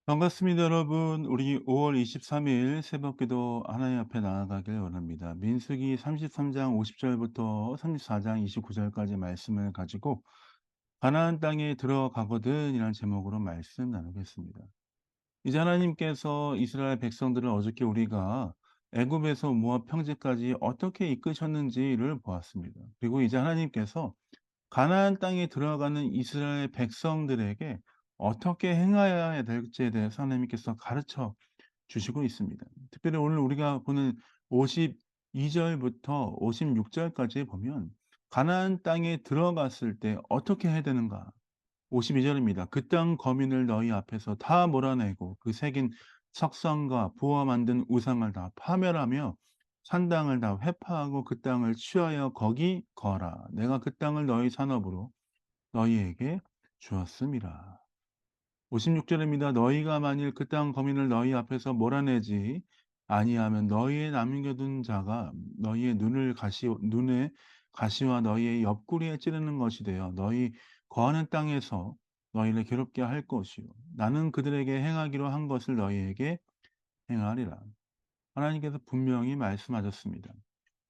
반갑습니다, 여러분. 우리 5월 23일 새벽기도 하나님 앞에 나아가길 원합니다. 민수기 33장 50절부터 34장 29절까지 말씀을 가지고 가나안 땅에 들어가거든이라는 제목으로 말씀 나누겠습니다. 이제 하나님께서 이스라엘 백성들을 어저께 우리가 애굽에서 모압 평지까지 어떻게 이끄셨는지를 보았습니다. 그리고 이제 하나님께서 가나안 땅에 들어가는 이스라엘 백성들에게 어떻게 행하여야 될지에 대해서 하나님께서 가르쳐 주시고 있습니다. 특별히 오늘 우리가 보는 52절부터 56절까지 보면 가나안 땅에 들어갔을 때 어떻게 해야 되는가? 52절입니다. 그 땅 거민을 너희 앞에서 다 몰아내고 그 새긴 석상과 부어 만든 우상을 다 파멸하며 산당을 다 회파하고 그 땅을 취하여 거기 거하라. 내가 그 땅을 너희 산업으로 너희에게 주었음이라. 56절입니다. 너희가 만일 그 땅 거민을 너희 앞에서 몰아내지 아니하면 너희의 남겨둔 자가 너희의 눈에 가시와 너희의 옆구리에 찌르는 것이 되어 너희 거하는 땅에서 너희를 괴롭게 할 것이요 나는 그들에게 행하기로 한 것을 너희에게 행하리라. 하나님께서 분명히 말씀하셨습니다.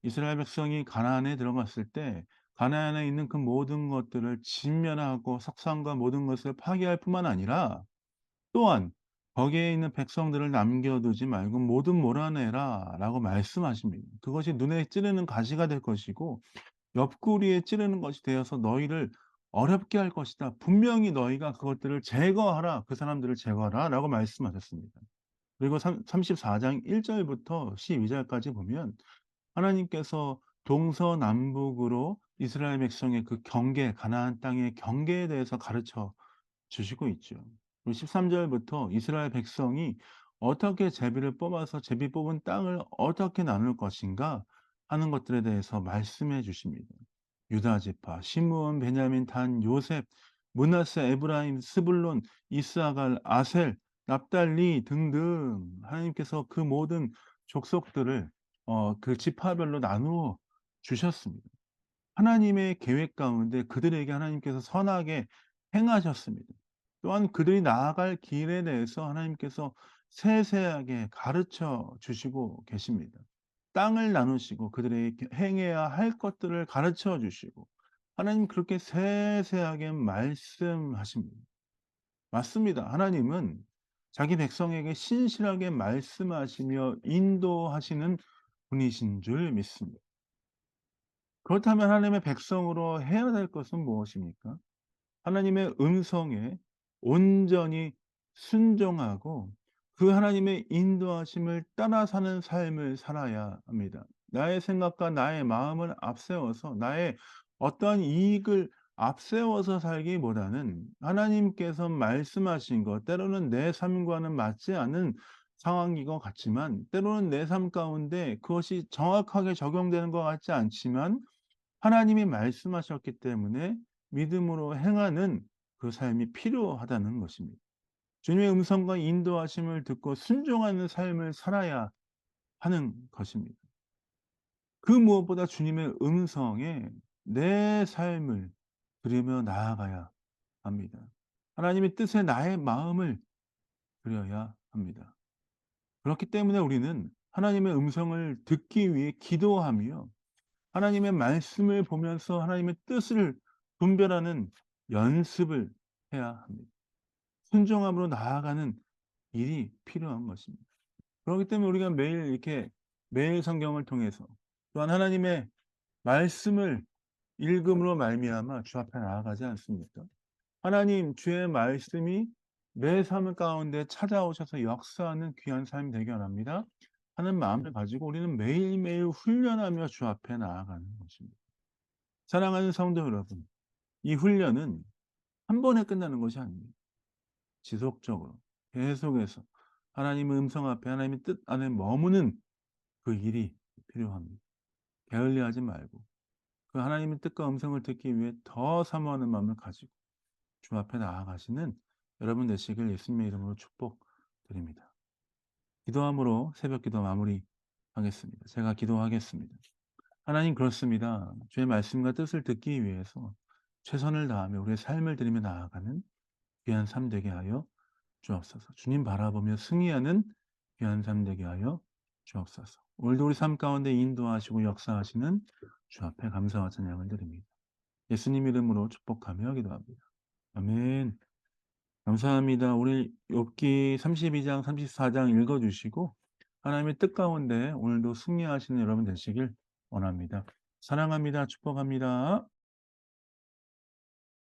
이스라엘 백성이 가나안에 들어갔을 때 가나안에 있는 그 모든 것들을 진멸하고 석상과 모든 것을 파괴할 뿐만 아니라 또한 거기에 있는 백성들을 남겨두지 말고 모두 몰아내라 라고 말씀하십니다. 그것이 눈에 찌르는 가시가 될 것이고 옆구리에 찌르는 것이 되어서 너희를 어렵게 할 것이다. 분명히 너희가 그것들을 제거하라. 그 사람들을 제거하라 라고 말씀하셨습니다. 그리고 34장 1절부터 12절까지 보면 하나님께서 동서남북으로 이스라엘 백성의 그 경계, 가나안 땅의 경계에 대해서 가르쳐 주시고 있죠. 그리고 13절부터 이스라엘 백성이 어떻게 제비를 뽑아서 제비 뽑은 땅을 어떻게 나눌 것인가 하는 것들에 대해서 말씀해 주십니다. 유다 지파, 시므온, 베냐민, 단, 요셉, 므낫세, 에브라임, 스불론, 이스아갈, 아셀, 납달리 등등 하나님께서 그 모든 족속들을 그 지파별로 나누어 주셨습니다. 하나님의 계획 가운데 그들에게 하나님께서 선하게 행하셨습니다. 또한 그들이 나아갈 길에 대해서 하나님께서 세세하게 가르쳐 주시고 계십니다. 땅을 나누시고 그들에게 행해야 할 것들을 가르쳐 주시고 하나님 그렇게 세세하게 말씀하십니다. 맞습니다. 하나님은 자기 백성에게 신실하게 말씀하시며 인도하시는 분이신 줄 믿습니다. 그렇다면 하나님의 백성으로 해야 될 것은 무엇입니까? 하나님의 음성에 온전히 순종하고 그 하나님의 인도하심을 따라 사는 삶을 살아야 합니다. 나의 생각과 나의 마음을 앞세워서 나의 어떠한 이익을 앞세워서 살기보다는 하나님께서 말씀하신 것, 때로는 내 삶과는 맞지 않은 상황인 것 같지만 때로는 내 삶 가운데 그것이 정확하게 적용되는 것 같지 않지만 하나님이 말씀하셨기 때문에 믿음으로 행하는 그 삶이 필요하다는 것입니다. 주님의 음성과 인도하심을 듣고 순종하는 삶을 살아야 하는 것입니다. 그 무엇보다 주님의 음성에 내 삶을 들이며 나아가야 합니다. 하나님의 뜻에 나의 마음을 드려야 합니다. 그렇기 때문에 우리는 하나님의 음성을 듣기 위해 기도하며 하나님의 말씀을 보면서 하나님의 뜻을 분별하는 연습을 해야 합니다. 순종함으로 나아가는 일이 필요한 것입니다. 그렇기 때문에 우리가 매일 이렇게 매일 성경을 통해서 또한 하나님의 말씀을 읽음으로 말미암아 주 앞에 나아가지 않습니까? 하나님 주의 말씀이 내 삶 가운데 찾아오셔서 역사하는 귀한 삶이 되기 원합니다 하는 마음을 가지고 우리는 매일매일 훈련하며 주 앞에 나아가는 것입니다. 사랑하는 성도 여러분, 이 훈련은 한 번에 끝나는 것이 아닙니다. 지속적으로 계속해서 하나님의 음성 앞에 하나님의 뜻 안에 머무는 그 일이 필요합니다. 게을리하지 말고 그 하나님의 뜻과 음성을 듣기 위해 더 사모하는 마음을 가지고 주 앞에 나아가시는 여러분 되시길 예수님의 이름으로 축복드립니다. 기도함으로 새벽 기도 마무리하겠습니다. 제가 기도하겠습니다. 하나님 그렇습니다. 주의 말씀과 뜻을 듣기 위해서 최선을 다하며 우리의 삶을 드리며 나아가는 귀한 삶 되게 하여 주옵소서. 주님 바라보며 승리하는 귀한 삶 되게 하여 주옵소서. 오늘도 우리 삶 가운데 인도하시고 역사하시는 주 앞에 감사와 찬양을 드립니다. 예수님 이름으로 축복하며 기도합니다. 아멘. 감사합니다. 우리 욥기 32장 34장 읽어 주시고 하나님의 뜻 가운데 오늘도 승리하시는 여러분 되시길 원합니다. 사랑합니다. 축복합니다.